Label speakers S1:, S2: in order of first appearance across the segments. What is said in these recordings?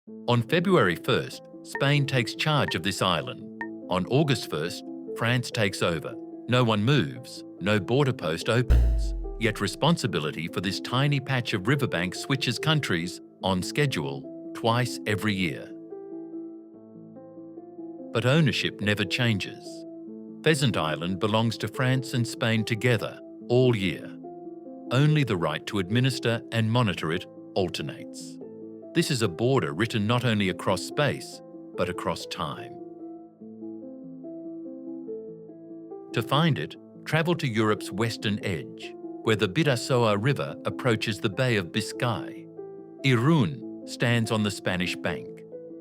S1: On February 1st, Spain takes charge of this island. On August 1st, France takes over. No one moves, no border post opens, yet responsibility for this tiny patch of riverbank switches countries on schedule twice every year. But ownership never changes. Pheasant Island belongs to France and Spain together all year. Only the right to administer and monitor it alternates. This is a border written not only across space, but across time. To find it, travel to Europe's western edge, where the Bidasoa River approaches the Bay of Biscay. Irún stands on the Spanish bank.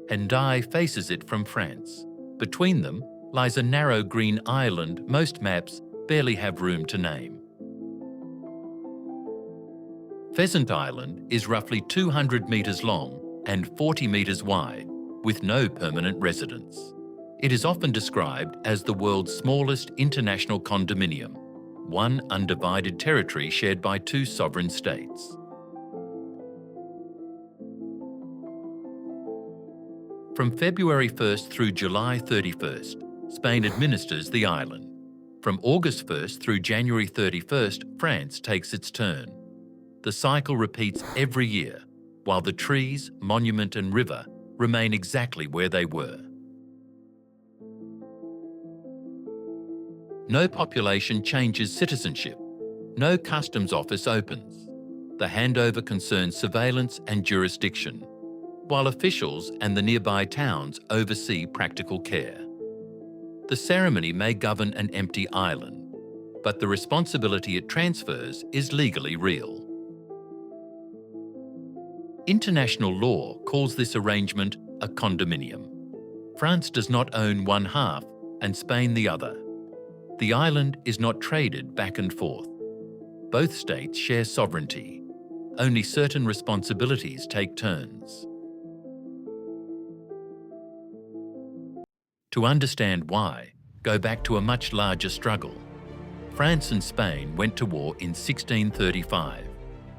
S1: Hendaye faces it from France. Between them lies a narrow green island most maps barely have room to name. Pheasant Island is roughly 200 metres long and 40 metres wide, with no permanent residents. It is often described as the world's smallest international condominium, one undivided territory shared by two sovereign states. From February 1st through July 31st, Spain administers the island. From August 1st through January 31st, France takes its turn. The cycle repeats every year, while the trees, monument and river remain exactly where they were. No population changes citizenship. No customs office opens. The handover concerns surveillance and jurisdiction, while officials and the nearby towns oversee practical care. The ceremony may govern an empty island, but the responsibility it transfers is legally real. International law calls this arrangement a condominium. France does not own one half and Spain the other. The island is not traded back and forth. Both states share sovereignty. Only certain responsibilities take turns. To understand why, go back to a much larger struggle. France and Spain went to war in 1635.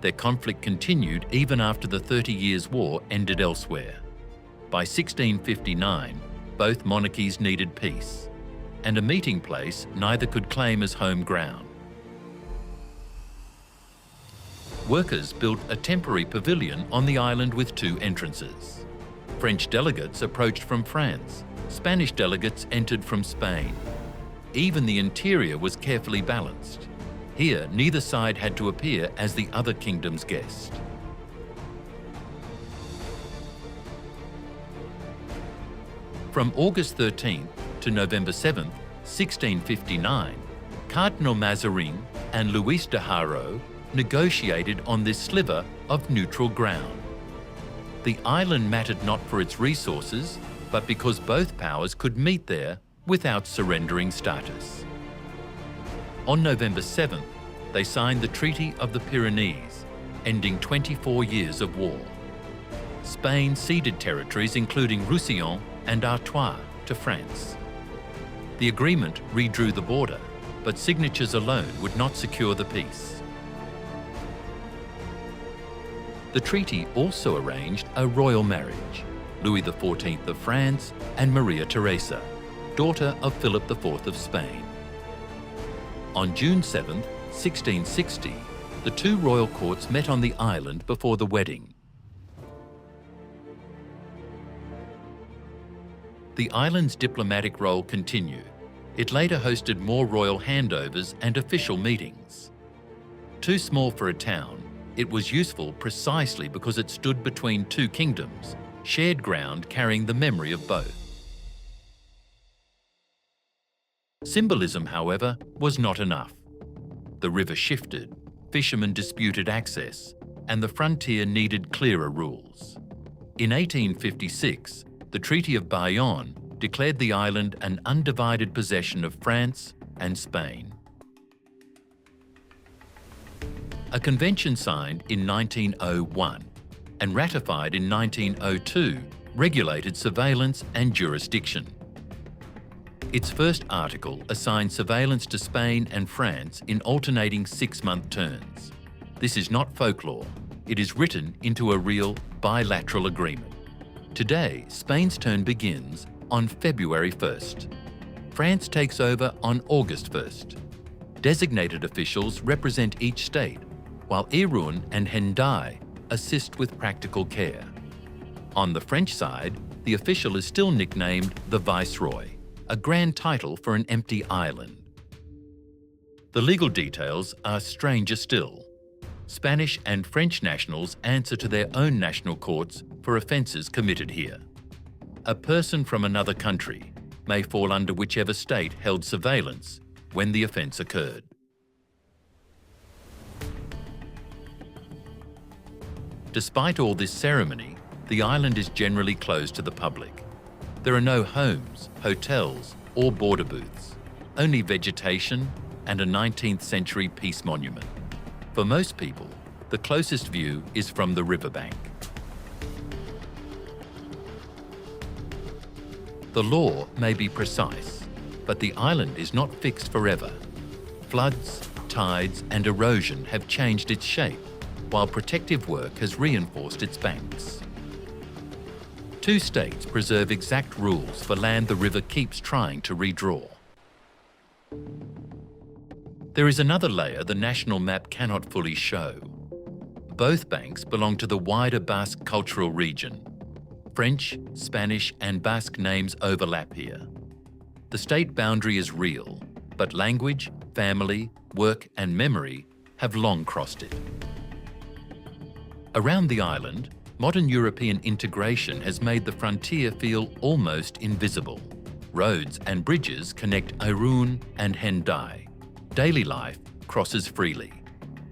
S1: Their conflict continued even after the 30 Years' War ended elsewhere. By 1659, both monarchies needed peace, and a meeting place neither could claim as home ground. Workers built a temporary pavilion on the island with two entrances. French delegates approached from France. Spanish delegates entered from Spain. Even the interior was carefully balanced. Here, neither side had to appear as the other kingdom's guest. From August 13th to November 7th, 1659, Cardinal Mazarin and Luis de Haro negotiated on this sliver of neutral ground. The island mattered not for its resources, but because both powers could meet there without surrendering status. On November 7th, they signed the Treaty of the Pyrenees, ending 24 years of war. Spain ceded territories including Roussillon and Artois to France. The agreement redrew the border, but signatures alone would not secure the peace. The treaty also arranged a royal marriage. Louis XIV of France and Maria Theresa, daughter of Philip IV of Spain. On June 7, 1660, the two royal courts met on the island before the wedding. The island's diplomatic role continued. It later hosted more royal handovers and official meetings. Too small for a town, it was useful precisely because it stood between two kingdoms, shared ground carrying the memory of both. Symbolism, however, was not enough. The river shifted, fishermen disputed access, and the frontier needed clearer rules. In 1856, the Treaty of Bayonne declared the island an undivided possession of France and Spain. A convention signed in 1901 and ratified in 1902 regulated surveillance and jurisdiction. Its first article assigned surveillance to Spain and France in alternating 6-month terms. This is not folklore, it is written into a real bilateral agreement. Today, Spain's turn begins on February 1st. France takes over on August 1st. Designated officials represent each state, while Irun and Hendaye assist with practical care. On the French side, the official is still nicknamed the Viceroy, a grand title for an empty island. The legal details are stranger still. Spanish and French nationals answer to their own national courts for offences committed here. A person from another country may fall under whichever state held surveillance when the offence occurred. Despite all this ceremony, the island is generally closed to the public. There are no homes, hotels, or border booths, only vegetation and a 19th century peace monument. For most people, the closest view is from the riverbank. The law may be precise, but the island is not fixed forever. Floods, tides, and erosion have changed its shape, while protective work has reinforced its banks. Two states preserve exact rules for land the river keeps trying to redraw. There is another layer the national map cannot fully show. Both banks belong to the wider Basque cultural region. French, Spanish, and Basque names overlap here. The state boundary is real, but language, family, work, and memory have long crossed it. Around the island, modern European integration has made the frontier feel almost invisible. Roads and bridges connect Irun and Hendaye. Daily life crosses freely.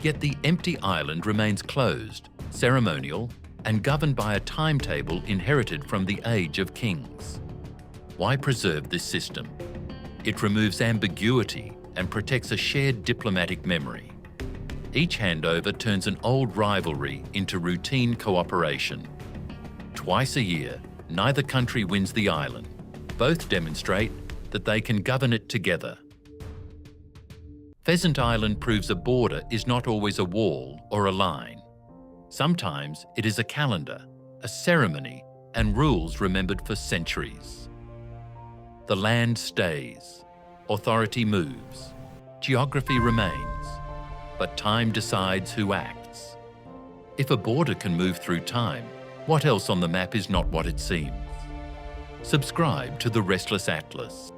S1: Yet the empty island remains closed, ceremonial, and governed by a timetable inherited from the age of kings. Why preserve this system? It removes ambiguity and protects a shared diplomatic memory. Each handover turns an old rivalry into routine cooperation. Twice a year, neither country wins the island. Both demonstrate that they can govern it together. Pheasant Island proves a border is not always a wall or a line. Sometimes it is a calendar, a ceremony, and rules remembered for centuries. The land stays, authority moves, geography remains, but time decides who acts. If a border can move through time, what else on the map is not what it seems? Subscribe to the Restless Atlas.